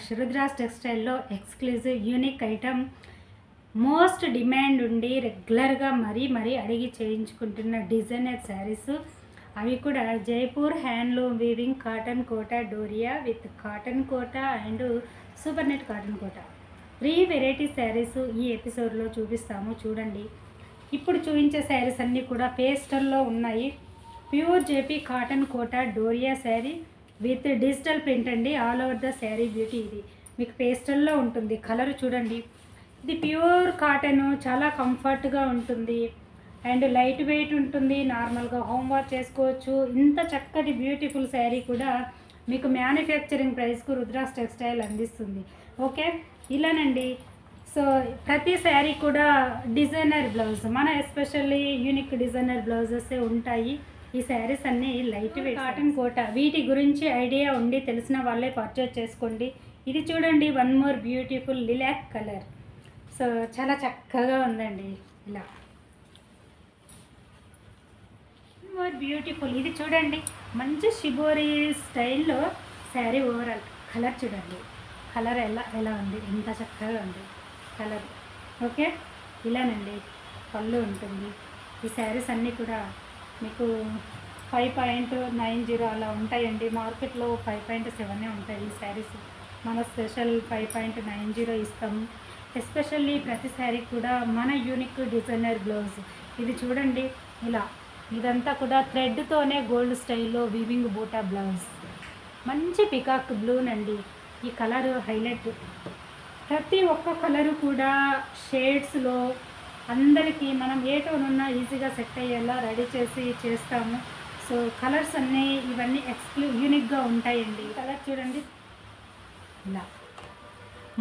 Rush Rudras టెక్స్టైల్లో exclusive unique item, most demand ఉండి రెగ్యులర్గా మరీ అడిగి చేయించుకుంటున్న డిజైనర్ శారీస్. అవి కూడా Jaipur handloom weaving cotton Kota Doria with cotton Kota and super net cotton Kota 3 variety saris ఈ ఎపిసోడ్లో చూపిస్తాము. చూడండి, ఇప్పుడు చూపించే శారీస్ అన్నీ కూడా పేస్టల్లో ఉన్నాయి. Pure JP cotton Kota Doria sari with digital print అండి. All over the sari beauty. ఇది మీకు పేస్టల్లో ఉంటుంది. కలర్ చూడండి, ఇది ప్యూర్ కాటన్, చాలా కంఫర్ట్గా ఉంటుంది అండ్ లైట్ వెయిట్ ఉంటుంది. నార్మల్గా హోమ్ వాష్ చేసుకోవచ్చు. ఇంత చక్కటి బ్యూటిఫుల్ శారీ కూడా మీకు మ్యానుఫ్యాక్చరింగ్ ప్రైస్కు రుద్రాస్ టెక్స్టైల్ అందిస్తుంది. ఓకే, ఇలానండి. సో ప్రతి శారీ కూడా డిజైనర్ బ్లౌజ్, మన ఎస్పెషల్లీ యూనిక్ డిజైనర్ బ్లౌజెస్ ఉంటాయి. ఈ శారీస్ అన్నీ లైట్ వెయిట్ కాటన్ కోటా. వీటి గురించి ఐడియా ఉండి తెలిసిన వాళ్ళే పర్చేజ్ చేసుకోండి. ఇది చూడండి, one more beautiful lilac colour. So చాలా చక్కగా ఉందండి. ఇలా మోర్ బ్యూటిఫుల్. ఇది చూడండి, మంచి షిబోరి స్టైల్లో శారీ. ఓవరాల్ కలర్ చూడండి, కలర్ ఎలా ఉంది, ఎంత చక్కగా ఉంది కలర్. ఓకే, ఇలానండి పళ్ళు ఉంటుంది. ఈ శారీస్ అన్నీ కూడా మీకు 5.90 అలా ఉంటాయండి. మార్కెట్లో 5.7 ఉంటాయి ఈ శారీస్. మన స్పెషల్ 5.90 ఇస్తాము. ఎస్పెషల్లీ ప్రతి శారీ కూడా మన యూనిక్ డిజైనర్ బ్లౌజ్. ఇది చూడండి, ఇలా ఇదంతా కూడా థ్రెడ్తోనే గోల్డ్ స్టైల్లో వీవింగ్ బూటా బ్లౌజ్. మంచి పికాక్ బ్లూనండి. ఈ కలర్ హైలైట్. ప్రతి ఒక్క కలరు కూడా షేడ్స్లో అందరికీ మనం ఏ టోన్ ఉన్నా ఈజీగా సెట్ అయ్యేలా రెడీ చేస్తాము. సో కలర్స్ అన్నీ ఇవన్నీ యూనిక్గా ఉంటాయండి. కలర్ చూడండి, ఇలా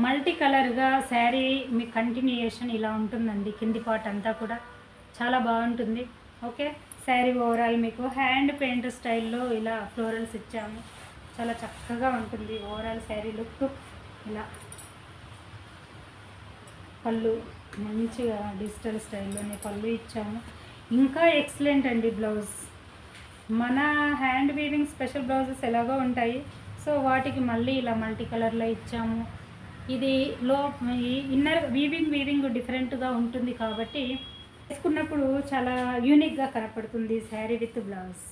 మల్టీ కలర్గా శారీ మీ కంటిన్యూయేషన్ ఇలా ఉంటుందండి. కింది పార్ట్ అంతా కూడా చాలా బాగుంటుంది. ఓకే, శారీ ఓవరాల్ మీకు హ్యాండ్ పెయింట్ స్టైల్లో ఇలా ఫ్లోరల్స్ ఇచ్చాము. చాలా చక్కగా ఉంటుంది ఓవరాల్ శారీ లుక్. ఇలా పళ్ళు మంచిగా డిజిటల్ స్టైల్లోనే పళ్ళు ఇచ్చాము. ఇంకా ఎక్సలెంట్ అండి బ్లౌజ్. మన హ్యాండ్ వీవింగ్ స్పెషల్ బ్లౌజెస్ ఎలాగో ఉంటాయి. సో వాటికి మళ్ళీ ఇలా మల్టీ కలర్లో ఇచ్చాము. ఇది ఇన్నర్ వీవింగ్ డిఫరెంట్గా ఉంటుంది కాబట్టి వేసుకున్నప్పుడు చాలా యూనిక్గా కనపడుతుంది sari with blouse.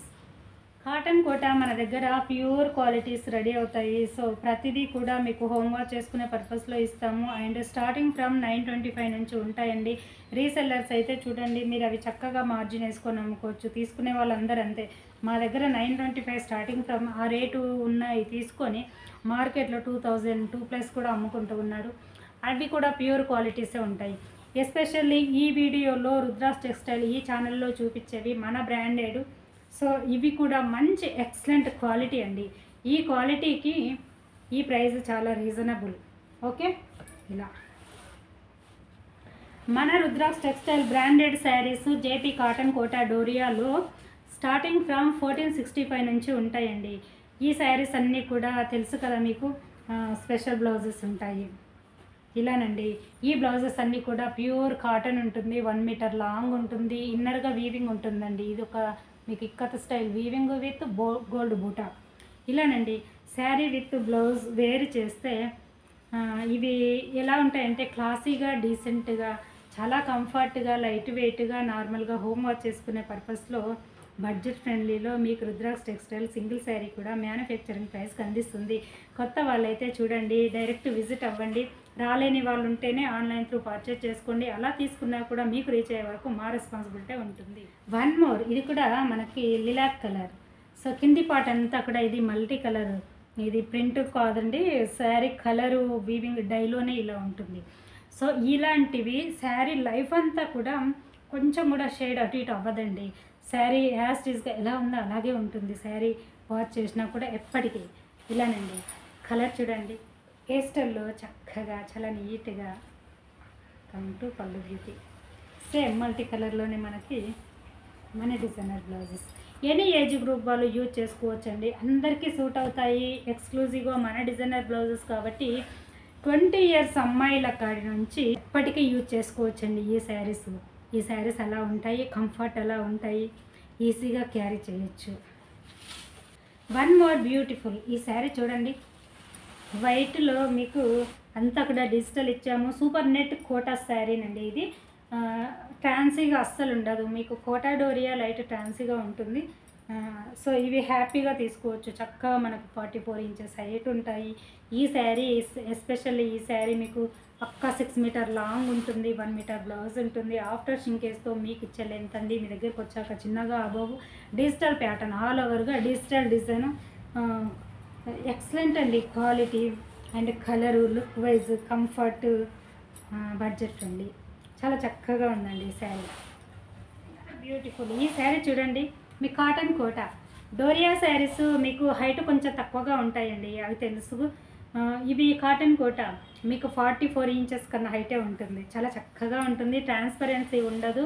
Cotton Kota మన దగ్గర ప్యూర్ క్వాలిటీస్ రెడీ అవుతాయి. సో ప్రతిదీ కూడా మీకు హోమ్ వాష్ చేసుకునే పర్పస్లో ఇస్తాము. అండ్ స్టార్టింగ్ ఫ్రమ్ 925 నుంచి ఉంటాయండి. రీసెల్లర్స్ అయితే చూడండి, మీరు అవి చక్కగా మార్జిన్ వేసుకొని అమ్ముకోవచ్చు. తీసుకునే వాళ్ళందరూ అంతే. మా దగ్గర 925 స్టార్టింగ్ ఫ్రమ్ ఆ రేటు ఉన్నాయి తీసుకొని మార్కెట్లో 2000+ కూడా అమ్ముకుంటూ ఉన్నారు. అవి కూడా ప్యూర్ క్వాలిటీసే ఉంటాయి. ఎస్పెషల్లీ ఈ వీడియోలో రుద్రాస్ టెక్స్టైల్ ఈ ఛానల్లో చూపించేవి మన బ్రాండెడ్. సో ఇవి కూడా మంచి ఎక్సలెంట్ క్వాలిటీ అండి. ఈ క్వాలిటీకి ఈ ప్రైస్ చాలా రీజనబుల్. ఓకే, ఇలా మన Rudras textile branded saris JP cotton Kota డోరియాలో స్టార్టింగ్ ఫ్రమ్ 1465 నుంచి ఉంటాయండి. ఈ శారీస్ అన్నీ కూడా తెలుసు కదా మీకు, స్పెషల్ బ్లౌజెస్ ఉంటాయి. ఇలానండి, ఈ బ్లౌజెస్ అన్నీ కూడా ప్యూర్ కాటన్ ఉంటుంది. 1 మీటర్ లాంగ్ ఉంటుంది. ఇన్నర్గా వీవింగ్ ఉంటుందండి. ఇది ఒక మీకు ikat style weaving with gold బూటా. ఇలానండి శారీ విత్ బ్లౌజ్ వేర్ చేస్తే ఇవి ఎలా ఉంటాయంటే క్లాసీగా, డీసెంట్గా, చాలా కంఫర్ట్గా, లైట్ వెయిట్గా, నార్మల్గా హోమ్ వాష్ చేసుకునే పర్పస్లో బడ్జెట్ ఫ్రెండ్లీలో మీకు రుద్రాస్ టెక్స్టైల్ సింగిల్ శారీ కూడా మ్యానుఫ్యాక్చరింగ్ ప్రైస్కి అందిస్తుంది. కొత్త వాళ్ళైతే చూడండి, డైరెక్ట్ విజిట్ అవ్వండి. రాలేని వాళ్ళు ఉంటేనే ఆన్లైన్ త్రూ పర్చేజ్ చేసుకోండి. అలా తీసుకున్నా కూడా మీకు రీచ్ అయ్యే వరకు మా రెస్పాన్సిబిలిటీ ఉంటుంది. వన్ మోర్, ఇది కూడా మనకి లిలాక్ కలర్. సో కింది పార్ట్ అంతా కూడా ఇది మల్టీ కలర్. ఇది ప్రింట్ కాదండి, శారీ కలరు వీవింగ్ డైలోనే ఇలా ఉంటుంది. సో ఇలాంటివి శారీ లైఫ్ అంతా కూడా కొంచెం కూడా షేడ్ అటు ఇటు అవ్వదండి. శారీ యాజ్ ఈజ్గా ఎలా ఉందో అలాగే ఉంటుంది. శారీ వాష్ చేసినా కూడా ఎప్పటికీ ఇలానండి. కలర్ చూడండి, పేస్టల్లో చక్కగా చాలా నీట్గా కంటూ పళ్ళు బ్యూటీ. సేమ్ మల్టీ కలర్లోనే మనకి మన designer blouses. Any age group వాళ్ళు యూజ్ చేసుకోవచ్చండి. అందరికీ సూట్ అవుతాయి. ఎక్స్క్లూజివ్గా మన డిజైనర్ బ్లౌజెస్ కాబట్టి 20 ఇయర్స్ అమ్మాయిల కాడి నుంచి ఎప్పటికీ యూజ్ చేసుకోవచ్చండి ఈ శారీస్ అలా ఉంటాయి. కంఫర్ట్ అలా ఉంటాయి. ఈజీగా క్యారీ చేయొచ్చు. One more beautiful. ఈ శారీ చూడండి, వైట్లో మీకు అంతా కూడా డిజిటల్ ఇచ్చాము. సూపర్ నెట్ కోటా శారీనండి ఇది. ట్రాన్సీగా అస్సలు ఉండదు మీకు. కోటా డోరియా లైట్ ట్రాన్సీగా ఉంటుంది. సో ఇవి హ్యాపీగా తీసుకోవచ్చు. చక్కగా మనకు 44 ఇంచెస్ హైట్ ఉంటాయి. ఈ శారీ ఎస్పెషల్లీ ఈ శారీ మీకు పక్కా 6 మీటర్ లాంగ్ ఉంటుంది. 1 మీటర్ బ్లౌజ్ ఉంటుంది. ఆఫ్టర్ షింకేస్తో మీకు ఇచ్చే లెంత్ అండి. మీ దగ్గరకు వచ్చాక చిన్నగా అబోవ్ డిజిటల్ ప్యాటర్న్ ఆల్ ఓవర్గా డిజిటల్ డిజైన్. ఎక్సలెంట్ అండి quality and colour, look wise, comfort, budget friendly. చాలా చక్కగా ఉందండి ఈ శారీ. బ్యూటిఫుల్. ఈ శారీ చూడండి, మీ కాటన్ కోటా డోరియా శారీస్ మీకు హైట్ కొంచెం తక్కువగా ఉంటాయండి, అవి తెలుసు. ఇవి కాటన్ కోటా మీకు 44 ఇంచెస్ కన్నా హైటే ఉంటుంది. చాలా చక్కగా ఉంటుంది. ట్రాన్స్పరెన్సీ ఉండదు.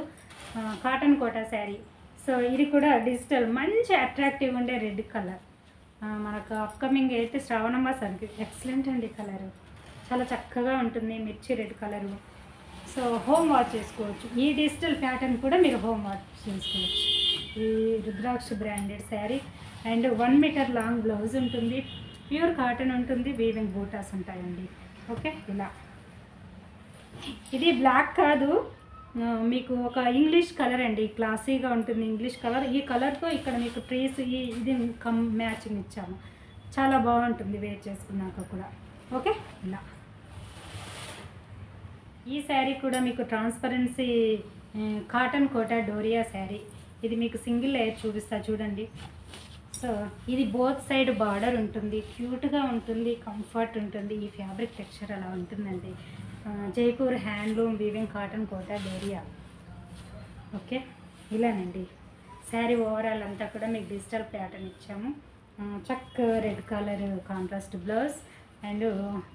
Cotton quota sari. సో ఇది కూడా డిజిటల్ మంచి అట్రాక్టివ్ ఉండే రెడ్ కలర్. మనకు అప్కమింగ్ అయితే శ్రావణ మాసానికి ఎక్సలెంట్ అండి కలరు. చాలా చక్కగా ఉంటుంది. మిర్చి red colour. So home wash చేసుకోవచ్చు. ఈ డిజిటల్ ప్యాటర్న్ కూడా మీరు హోమ్ వాష్ చేసుకోవచ్చు. ఈ Rudraksha branded sari and 1 metre long blouse ఉంటుంది. ప్యూర్ కాటన్ ఉంటుంది. వీవింగ్ బూటాస్ ఉంటాయండి. ఓకే, ఇలా. ఇది బ్లాక్ కాదు, మీకు ఒక ఇంగ్లీష్ కలర్ అండి. క్లాసీగా ఉంటుంది ఇంగ్లీష్ కలర్. ఈ కలర్తో ఇక్కడ మీకు ట్రీస్ ఇది మ్యాచింగ్ ఇచ్చాము. చాలా బాగుంటుంది వేర్ చేసుకున్నాక కూడా. ఓకే, ఇలా. ఈ శారీ కూడా మీకు ట్రాన్స్పరెన్సీ కాటన్ కోటా డోరియా శారీ. ఇది మీకు సింగిల్ లేయర్ చూపిస్తా చూడండి. సో ఇది బోత్ సైడ్ బార్డర్ ఉంటుంది. క్యూట్గా ఉంటుంది. కంఫర్ట్ ఉంటుంది. ఈ ఫ్యాబ్రిక్ టెక్స్చర్ అలా ఉంటుందండి. Jaipur handloom weaving cotton Kota Doria. Okay, ఇలానండి శారీ ఓవరాల్ అంతా కూడా మీకు డిజిటల్ ప్యాటర్న్ ఇచ్చాము. చక్క red colour contrast blouse and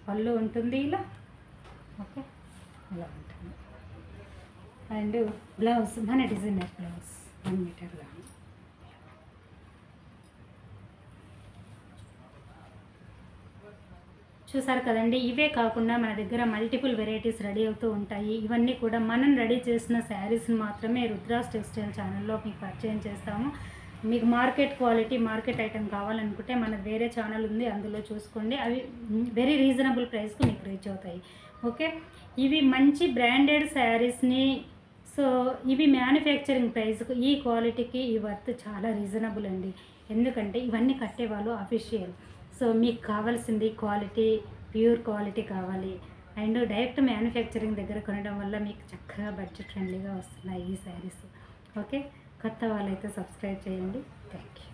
పళ్ళు ఉంటుంది ఇలా. ఓకే, ఇలా ఉంటుంది. అండ్ బ్లౌజ్ మన డిజైనర్ బ్లౌజ్ 1 మీటర్ లాంగ్. చూసారు కదండి. ఇవే కాకుండా మన దగ్గర మల్టిపుల్ వెరైటీస్ రెడీ అవుతూ ఉంటాయి. ఇవన్నీ కూడా మనం రెడీ చేసిన శారీస్ని మాత్రమే రుద్రాస్ టెక్స్టైల్ ఛానల్లో మీకు పరిచయం చేస్తాము. మీకు మార్కెట్ క్వాలిటీ, మార్కెట్ ఐటెం కావాలనుకుంటే మన వేరే ఛానల్ ఉంది, అందులో చూసుకోండి. అవి వెరీ రీజనబుల్ ప్రైస్కి మీకు రీచ్ అవుతాయి. ఓకే, ఇవి మంచి బ్రాండెడ్ శారీస్ని. సో ఇవి మ్యానుఫ్యాక్చరింగ్ ప్రైస్కు, ఈ క్వాలిటీకి ఈ వర్త్ చాలా రీజనబుల్ అండి. ఎందుకంటే ఇవన్నీ కట్టేవాళ్ళు అఫీషియల్. సో మీకు కావాల్సింది క్వాలిటీ, ప్యూర్ క్వాలిటీ కావాలి. అండ్ డైరెక్ట్ మ్యానుఫ్యాక్చరింగ్ దగ్గర కొనడం వల్ల మీకు చక్కగా బడ్జెట్ ఫ్రెండ్లీగా వస్తున్నాయి ఈ శారీస్. ఓకే, కొత్త వాళ్ళైతే సబ్స్క్రైబ్ చేయండి. Thank you.